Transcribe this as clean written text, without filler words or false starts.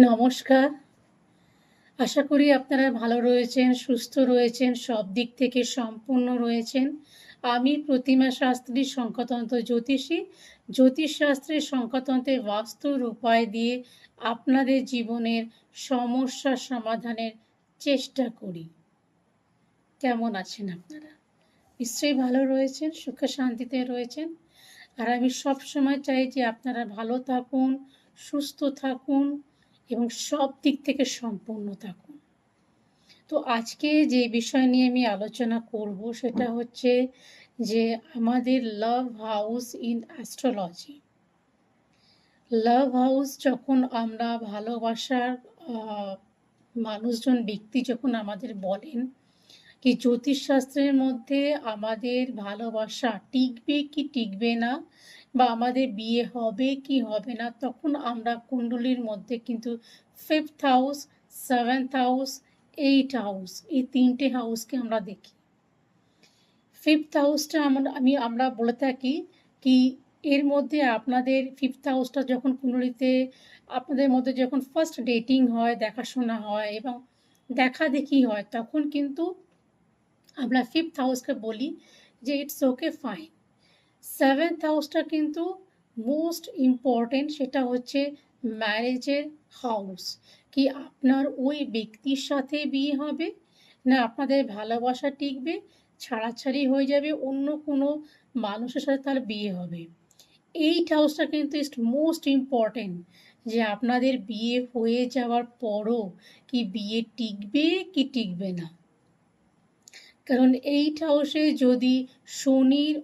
নমস্কার। আশা করি আপনারা ভালো রয়েছেন, সুস্থ রয়েছেন, সব দিক থেকে সম্পূর্ণ রয়েছেন। আমি প্রতিমা শাস্ত্রী, সংখ্যাতন্ত্র জ্যোতিষী। জ্যোতিষশাস্ত্রের সংখ্যাতন্ত্রের বাস্তুর উপায় দিয়ে আপনাদের জীবনের সমস্যা সমাধানের চেষ্টা করি। কেমন আছেন আপনারা? নিশ্চয়ই ভালো রয়েছেন, সুখে শান্তিতে রয়েছেন। আর আমি সবসময় চাই যে আপনারা ভালো থাকুন, সুস্থ থাকুন এবং সব দিক থেকে সম্পন্ন থাকুন। তো আজকে যে বিষয় নিয়ে আমি আলোচনা করব সেটা হচ্ছে যে আমাদের love house in astrology. Love house যখন আমরা ভালোবাসার আ মানুষজন ব্যক্তি যখন আমাদের বলেন কি জ্যোতিষশাস্ত্রের মধ্যে আমাদের ভালোবাসা টিকবে কি টিকবে না বা আমাদের বিয়ে হবে কি হবে না, তখন আমরা কুণ্ডলীর মধ্যে কিন্তু 5th house, 7th house, 8th house, এই 3টে হাউসকে আমরা দেখি। 5th হাউসটা আমরা বলে থাকি কি এর মধ্যে আপনাদের 5th হাউসটা যখন কুণ্ডলীতে আপনাদের মধ্যে যখন ফার্স্ট ডেটিং হয়, দেখাশোনা হয় এবং দেখাদেখি হয়, তখন কিন্তু আমরা 5th হাউসকে বলি যে ইটস ওকে ফাইন। 7th হাউসটা কিন্তু মোস্ট ইম্পর্টেন্ট, সেটা হচ্ছে ম্যারেজের হাউস। কি আপনার ওই ব্যক্তির সাথে বিয়ে হবে, না আপনাদের ভালোবাসা টিকবে, ছাড়াছাড়ি হয়ে যাবে, অন্য কোনো মানুষের সাথে তার বিয়ে হবে। 8th হাউসটা কিন্তু ইজ মোস্ট ইম্পর্টেন্ট, যে আপনাদের বিয়ে হয়ে যাওয়ার পরও কি বিয়ে টিকবে কি টিকবে না। কারণ 8th হাউসে যদি শনির